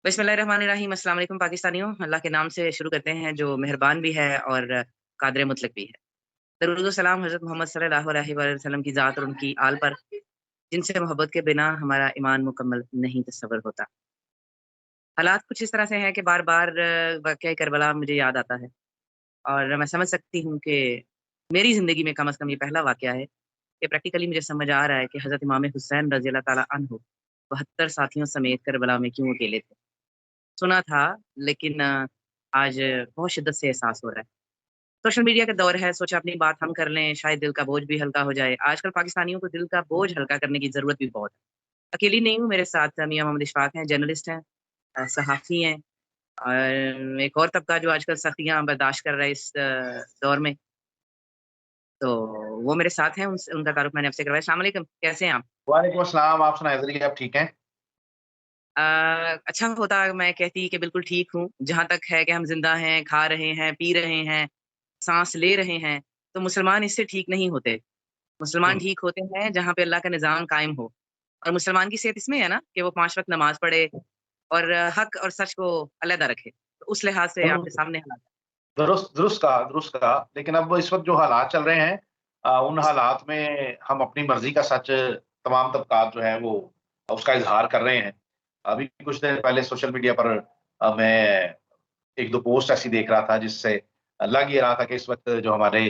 बिस्मिल्लाहिर्रहमानिर्रहीम। अस्सलाम वालेकुम पाकिस्तानियों। अल्लाह के नाम से शुरू करते हैं जो मेहरबान भी है और कादिर मुतलक भी है। दरूद व सलाम हज़रत मोहम्मद सल्लल्लाहु अलैहि वसल्लम की ज़ात और उनकी आल पर, जिनसे मोहब्बत के बिना हमारा ईमान मुकम्मल नहीं तसव्वुर होता। हालात कुछ इस तरह से हैं कि बार-बार वाक़या करबला मुझे याद आता है और मैं समझ सकती हूँ कि मेरी ज़िंदगी में कम से कम ये पहला वाक़या है कि प्रैक्टिकली मुझे समझ आ रहा है कि हज़रत इमाम हुसैन रज़ी अल्लाह तआला अन्हु 72 साथियों समेत करबला में क्यों अकेले थे। सुना था, लेकिन आज बहुत शिद्दत से एहसास हो रहा है। सोशल मीडिया का दौर है, सोचा अपनी बात हम कर लें, शायद दिल का बोझ भी हल्का हो जाए। आजकल पाकिस्तानियों को दिल का बोझ हल्का करने की ज़रूरत भी बहुत है। अकेली नहीं हूँ, मेरे साथ मियाँ मोहम्मद इशफाक हैं, जर्नलिस्ट हैं, सहाफ़ी हैं और एक और तबका जो आजकल सख्तियाँ बर्दाश्त कर रहा है इस दौर में, तो वो मेरे साथ हैं, उनका तारुफ़ मैंने आपसे करवाया। अस्सलाम वालेकुम, कैसे हैं आप? वालेकुम अस्सलाम, आप सुनाएँ ज़रिए आप ठीक हैं? अ, अच्छा होता मैं कहती कि बिल्कुल ठीक हूँ, जहाँ तक है कि हम ज़िंदा हैं, खा रहे हैं, पी रहे हैं, साँस ले रहे हैं, तो मुसलमान इससे ठीक नहीं होते। मुसलमान हुँ, ठीक होते हैं जहाँ पे अल्लाह का निज़ाम कायम हो और मुसलमान की सेहत इसमें है ना कि वो 5 वक़्त नमाज़ पढ़े और हक़ और सच को अलहदा रखे। तो उस लिहाज़ से आपके हुँ, सामने हालात दुरुस्त कहा। लेकिन अब इस वक़्त जो हालात चल रहे हैं उन हालात में हम अपनी मर्ज़ी का सच तमाम तबक़ात जो हैं वो उसका इज़हार कर रहे हैं। अभी कुछ देर पहले सोशल मीडिया पर मैं 1-2 पोस्ट ऐसी देख रहा था जिससे लग ये रहा था कि इस वक़्त जो हमारे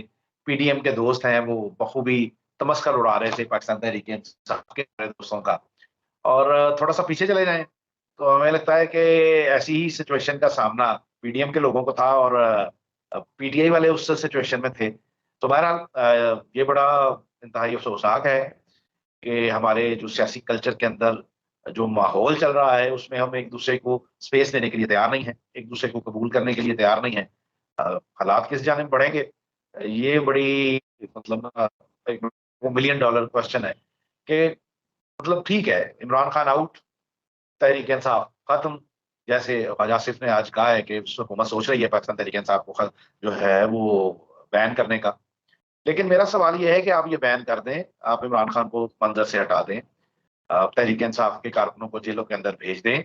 पीडीएम के दोस्त हैं वो बखूबी तमस्खर उड़ा रहे थे पाकिस्तान तहरीक-ए-इंसाफ के दोस्तों का। और थोड़ा-सा पीछे चले जाएँ, तो हमें लगता है कि ऐसी ही सिचुएशन का सामना पीडीएम के लोगों को था और पीटीआई वाले उस सिचुएशन में थे। तो बहरहाल ये बड़ा इंतहाई अफ़सोसनाक है कि हमारे जो सियासी कल्चर के अंदर जो माहौल चल रहा है, उसमें हम एक-दूसरे को स्पेस देने के लिए तैयार नहीं हैं, एक-दूसरे को कबूल करने के लिए तैयार नहीं हैं। हालात किस जानिब बढ़ेंगे, ये बड़ी मतलब एक वो मिलियन डॉलर क्वेश्चन है कि मतलब ठीक है, इमरान खान आउट, तहरीक-ए-इंसाफ खत्म। जैसे ख्वाजा आसिफ ने आज कहा है कि हुकूमत सोच रही है पाकिस्तान तहरीक-ए-इंसाफ को जो है वो बैन करने का। लेकिन मेरा सवाल ये है कि आप ये बैन कर दें, आप इमरान खान को मंज़र से हटा दें, तहरीक-ए-इंसाफ के कारकुनों को जेलों के अंदर भेज दें।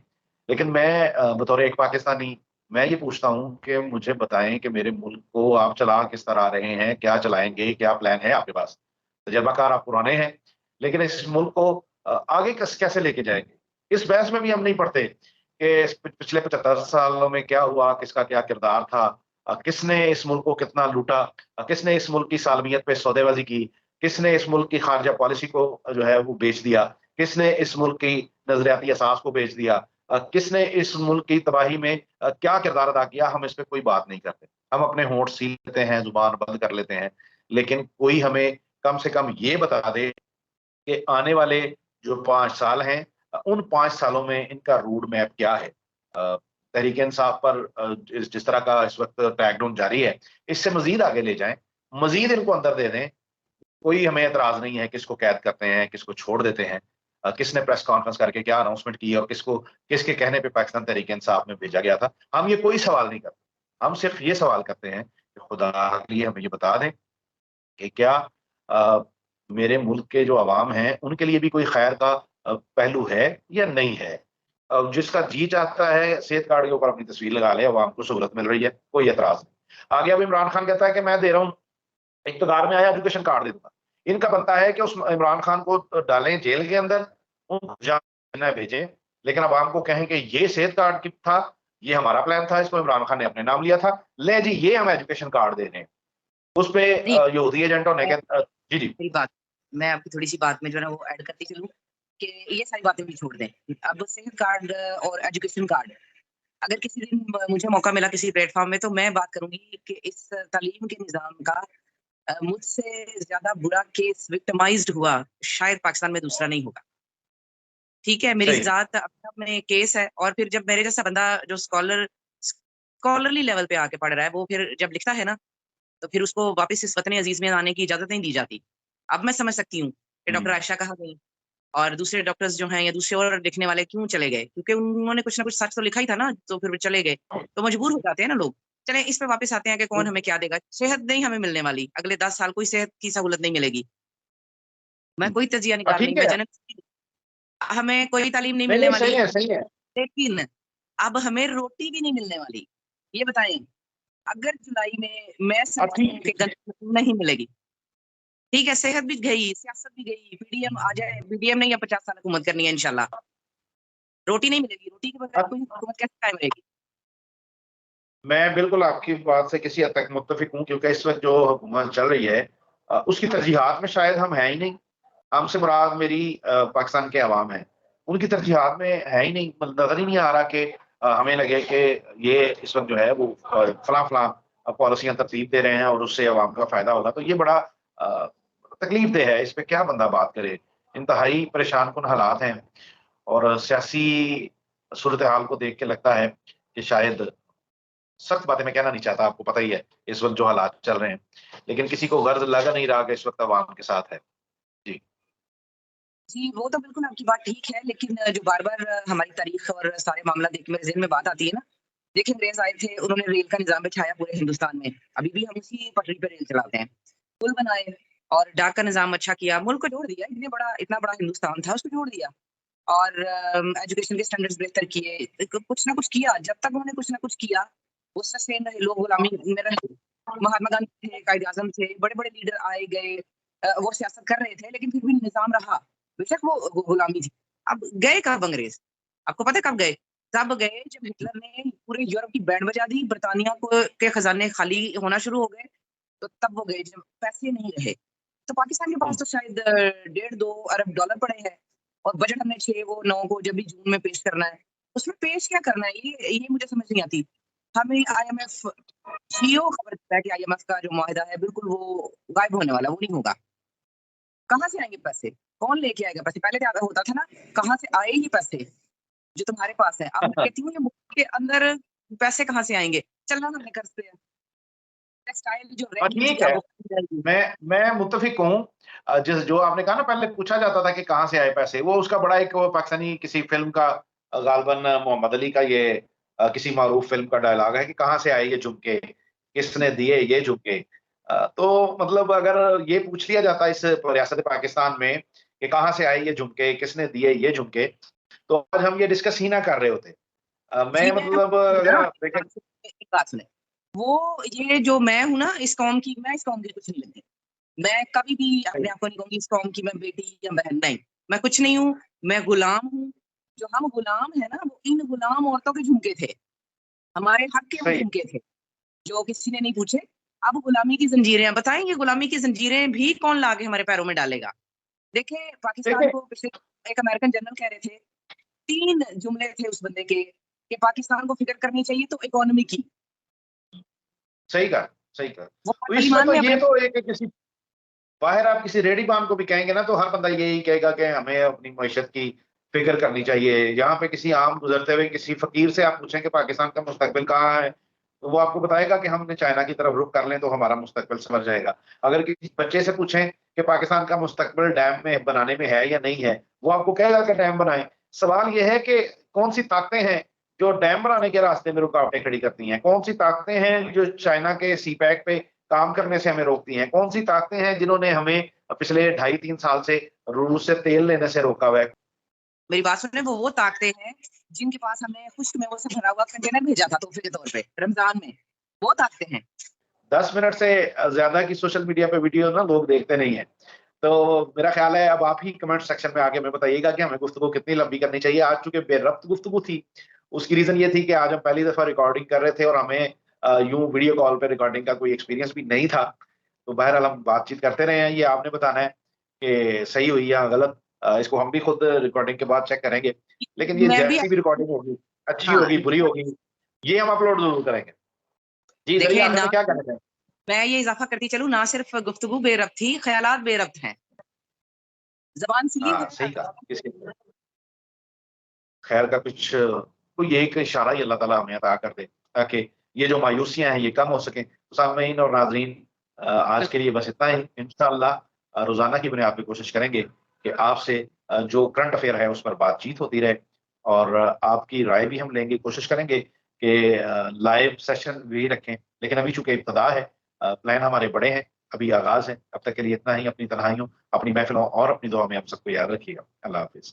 लेकिन मैं बतौर एक पाकिस्तानी मैं ये पूछता हूँ कि मुझे बताएँ कि मेरे मुल्क को आप चला किस तरह रहे हैं? क्या चलाएँगे? क्या प्लान है आपके पास? तजर्बाकार आप पुराने हैं, लेकिन इस मुल्क को आगे कैसे लेके जाएँगे? इस बहस में भी हम नहीं पड़ते कि इस पिछले 75 सालों में क्या हुआ, किसका क्या किरदार था, किसने इस मुल्क को कितना लूटा, किसने इस मुल्क की सालमियत पे सौदेबाज़ी की, किसने इस मुल्क की खारजा पॉलिसी को जो है वो बेच दिया, किसने इस मुल्क की नज़रियाती असास को बेच दिया, किसने इस मुल्क की तबाही में क्या किरदार अदा किया, हम इस पे कोई बात नहीं करते। हम अपने होंठ सील लेते हैं, ज़ुबान बंद कर लेते हैं, लेकिन कोई हमें कम से कम ये बता दे कि आने वाले जो 5 साल हैं उन 5 सालों में इनका रोड मैप क्या है? तहरीक-ए-इंसाफ पर जिस तरह का इस वक़्त क्रैकडाउन जारी है, इससे मज़ीद आगे ले जाएँ, मज़ीद इनको अंदर दे दें, कोई हमें एतराज़ नहीं है, किसको कैद करते हैं, किसको छोड़ देते हैं, किसने प्रेस कॉन्फ्रेंस करके क्या अनाउंसमेंट की और किसके कहने पे पाकिस्तान तहरीक-ए-इंसाफ में भेजा गया था। हम ये कोई सवाल नहीं करते। हम सिर्फ़ ये सवाल करते हैं कि खुदा के लिए हमें ये बता दें कि क्या अ, मेरे मुल्क के जो अवाम हैं, उनके लिए भी कोई खैर का पहलू है या नहीं है? जिसका जी चाहता है सेहत कार्ड के ऊपर अपनी तस्वीर लगा ले, अवाम को सहूलत मिल रही है, कोई एतराज़ नहीं। आगे अब इमरान खान कहता है कि मैं दे रहा हूँ, इक़्तिदार में आया एजुकेशन कार्ड दे दूँगा। इनका बनता है कि उस इमरान खान को डालें जेल के अंदर, उनको जहाँ भेजें, लेकिन अवाम को कहें कि ये सेहत कार्ड की था, ये हमारा प्लान था, इसको इमरान खान ने अपने नाम लिया था, लें जी ये हम एजुकेशन कार्ड दे रहे हैं। उसपे नहीं, यहूदी एजेंटों ने मैं जी, जी। मेरी बात मैं आपकी थोड़ी-सी बात में जो है ना वो ऐड करती चलूँ कि ये सारी बातें भी छोड़ दें। अब सेहत कार्ड और एजुकेशन कार्ड, अगर किसी दिन मुझे मौका मिला किसी प्लेटफ़ॉर्म में तो मैं बात करूँगी कि इस तालीम के निज़ाम का मुझसे ज़्यादा बुरा केस विक्टिमाइज़्ड हुआ शायद पाकिस्तान में दूसरा नहीं होगा। ठीक है, मेरी सही है। ज़ात अपने-आप में केस है और फिर जब मेरे जैसा बंदा जो स्कॉलरली लेवल पे आके पढ़ रहा है, वो फिर जब लिखता है ना, तो फिर उसको वापस इस वतन अज़ीज़ में आने की इजाज़त नहीं दी जाती। अब मैं समझ सकती हूँ कि हुँ। डॉक्टर आयशा कहाँ गईं और दूसरे डॉक्टर्स जो हैं या दूसरे और लिखने वाले क्यों चले गए? क्योंकि उन्होंने कुछ ना कुछ सच तो लिखा ही था ना, तो फिर वो चले गए। तो मजबूर हो जाते हैं ना लोग। चलें इस पे वापस आते हैं कि कौन हमें क्या देगा? सेहत नहीं हमें मिलने वाली, अगले 10 साल कोई सेहत की सहूलत नहीं मिलेगी। मैं हुँ। कोई तजिया निगार नहीं, ठीक मैं है। जनरल हमें कोई तालीम नहीं नहीं, मिलने नहीं, वाली, सही है, सही है। लेकिन अब हमें रोटी भी नहीं मिलने वाली। ये बताएँ, अगर जुलाई में मैं समझती हूँ कि ठीक नहीं मिलेगी। ठीक है, सेहत भी गई, सियासत भी गई, पीडीएम आ जाए, पीडीएम ने या 50 साल हुकूमत करनी है इंशाल्लाह। रोटी नहीं मिलेगी, रोटी के बगैर कोई हुकूमत कैसे कायम रहेगी? मैं बिल्कुल आपकी बात से किसी हद तक मुत्तफ़िक हूँ क्योंकि इस वक़्त जो हुकूमत चल रही है उसकी तरजीहात में शायद हम हैं ही नहीं। हमसे मुराद मेरी पाकिस्तान के अवाम है। उनकी तरजीहात में है ही नहीं, मतलब नज़र ही नहीं आ रहा कि हमें लगे कि ये इस वक़्त जो है वो फलाँ-फलाँ पॉलिसियाँ तरतीब दे रहे हैं और उससे अवाम का फ़ायदा होगा। तो ये बड़ा तकलीफ़देह है, इस पे क्या बंदा बात करे। इंतहाई परेशान-कुन हालात हैं और सियासी सूरत-ए-हाल को देख के लगता है कि शायद सख्त बातें मैं कहना नहीं चाहता, आपको पता ही है, इस वक़्त जो हालात चल रहे हैं। लेकिन किसी को गर्ज़ लग नहीं रहा कि इस वक़्त अवाम के साथ है। जी। जी, वो तो बिल्कुल आपकी बात ठीक है, लेकिन जो बार-बार हमारी तारीख़ और सारे मामला देख के मेरे ज़हन में बात आती है ना, देखिए अंग्रेज़ आए थे, उन्होंने रेल का निज़ाम बिछाया पूरे हिंदुस्तान में, अभी भी हम उसी पटरी पे रेल चलाते हैं। पुल बनाए और डाक का निज़ाम अच्छा किया, मुल्क को जोड़ दिया, इतना बड़ा हिंदुस्तान था, उसको जोड़ दिया और एजुकेशन के स्टैंडर्ड्स बेहतर किए, कुछ ना कुछ किया, जब तक उन्होंने कुछ ना कुछ किया, वो सस्टेन रहे, लोग गुलामी में रहे। महात्मा गांधी थे, कायद-ए-आज़म थे, बड़े-बड़े लीडर आए गए वो सियासत कर रहे थे, लेकिन फिर भी निज़ाम रहा। बेशक वो गुलामी थी। अब गए कब अंग्रेज़? आपको पता है कब गए? तब गए जब हिटलर ने पूरे यूरोप की बैंड बजा दी, ब्रिटानिया को के खज़ाने खाली होना शुरू हो गए, तो तब वो गए जब पैसे नहीं रहे। तो पाकिस्तान के हुँ। पास तो शायद डेढ़ 2 अरब डॉलर पड़े हैं और बजट हमने 6 को 9 को जब भी जून में पेश करना है, उसमें पेश क्या करना है? ये मुझे समझ नहीं आती। हमें आईएमएफ जियो खबर देता है कि आईएमएफ का जो मुआहिदा है बिल्कुल वो गायब होने वाला है, वो नहीं होगा। कहाँ से आएँगे पैसे? कौन लेके आएगा पैसे? पहले क्या होता था ना, कहाँ से आए ये पैसे जो तुम्हारे पास है। अब मैं कहती हूँ ये मुल्क के अंदर पैसे कहाँ से आएँगे? चलना हमने कर्ज़ पे है। टेक्सटाइल जो रहेंगी ठीक अब है। वो जाएगी। मैं मुत्तफ़िक हूँ जिस जो आपने कहा ना पहले पूछा जाता था कि कहाँ से आए पैसे, वो उसका बड़ा एक वो पाकिस्तानी किसी फ़िल्म का ग़ालिबन मोहम्मद अली का ये किसी मारूफ़ फ़िल्म का डायलॉग है कि कहाँ से आए ये झुमके, किसने दिए ये झुमके। तो मतलब अगर ये पूछ लिया जाता इस रियासत पाकिस्तान में कि कहाँ से आए ये झुमके, किसने दिए ये झुमके, तो आज हम ये डिस्कस ही ना कर रहे होते। जी, मैं मैं मतलब अगर आप देखें एक बात सुनें, वो ये जो मैं हूँ ना इस कौम की, मैं इस कौम की कुछ नहीं लगती। मैं कभी भी अपने आप को नहीं कहूँगी इस कौम की मैं बेटी या बहन, नहीं। मैं कुछ नहीं हूँ, मैं गुलाम हूँ। जो हम गुलाम हैं ना, वो इन गुलाम औरतों के झुमके थे। हमारे हक के वो सही झुमके थे, जो किसी ने नहीं पूछे। अब गुलामी की ज़ंजीरें हैं, बताएँ ये गुलामी की ज़ंजीरें भी कौन ला के हमारे पैरों में डालेगा? देखिए, पाकिस्तान देखिए को पिछले एक अमेरिकन जनरल कह रहे थे, 3 जुमले थे उस बंदे के कि पाकिस्तान को फ़िक्र करनी चाहिए तो इकोनॉमी की। सही कहा, सही कहा। वो तो इसमें तालिबान तो में ये अपने तो एक किसी बाहर आप किसी रेहड़ी-पान को भी कहेंगे ना, तो हर बंदा यही कहेगा कि हमें अपनी मईशत की फ़िक्र करनी चाहिए। यहाँ पे किसी आम गुज़रते हुए किसी फ़कीर से आप पूछें कि पाकिस्तान का मुस्तकबिल कहाँ है? तो वो आपको बताएगा कि हमने चाइना की तरफ रुख कर लें, तो हमारा मुस्तकबिल संवर जाएगा। अगर किसी बच्चे से पूछें कि पाकिस्तान का मुस्तकबिल डैम में बनाने में है या नहीं है, वो आपको कहेगा कि डैम बनाएँ। सवाल ये है कि कौन-सी ताकतें हैं, जो डैम बनाने के रास्ते में रुकावटें खड़ी करती हैं? कौन-सी ताकतें हैं, जो चाइना के सीपैक पे काम करने से हमें रोकती हैं? कौन-सी ताकतें हैं जिन्होंने हमें पिछले ढाई 3 साल से रूस से तेल लेने से रोका हुआ है? मेरी बात सुने वो ताकतें हैं, जिनके पास हमने खुश्क मेवों से भरा हुआ कंटेनर भेजा था तोहफ़े के तौर पे, रमज़ान में। वो ताकतें हैं। 10 मिनट से ज़्यादा की सोशल मीडिया पे वीडियो ना लोग देखते नहीं हैं। तो मेरा ख़्याल है अब आप ही कमेंट सेक्शन में आके हमें बताइएगा कि हमें गुफ्तगू कितनी लंबी करनी चाहिए। आज चूँकि बेरब्त गुफ्तगू थी, उसकी रीज़न ये थी कि आज हम पहली दफ़ा रिकॉर्डिंग कर रहे थे और हमें यूँ वीडियो कॉल पे रिकॉर्डिंग का कोई एक्सपीरियंस भी नहीं था। तो बहरहाल हम बातचीत करते रहे हैं, ये आपने बताना है कि सही हुई या गलत। इसको हम भी खुद रिकॉर्डिंग के बाद चेक करेंगे। लेकिन ये मैं भी जैसी भी रिकॉर्डिंग होगी, अच्छी हाँ, होगी, बुरी होगी, ये हम अपलोड ज़रूर करेंगे। जी, ज़रिए देखिए आखिर ना में क्या कहना चाहेंगे? मैं ये इज़ाफ़ा करती चलूँ, ना सिर्फ़ गुफ्तगू बेरब्त थी, ख़यालात बेरब्त हैं। ज़बान से ये हाँ, सही कहा। किसी खैर का कुछ कोई एक इशारा ही अल्लाह ताला हमें अता कर दे, ताकि ये जो मायूसियाँ हैं, ये कम हो सकें। तो सामईन और नाज़रीन आज के लिए बस इतना ही। इंशाअल्लाह रोज़ाना की बुनियाद पे कोशिश करेंगे कि आपसे जो करंट अफ़ेयर है, उस पर बातचीत होती रहे और आपकी राय भी हम लेंगे। कोशिश करेंगे कि लाइव सेशन भी रखें, लेकिन अभी चूँकि इब्तिदा है प्लान हमारे बड़े हैं, अभी आगाज़ है। अब तक के लिए इतना ही। अपनी तन्हाइयों, अपनी महफ़िलों और अपनी दुआ में आप सबको याद रखिएगा। अल्लाह हाफ़िज़।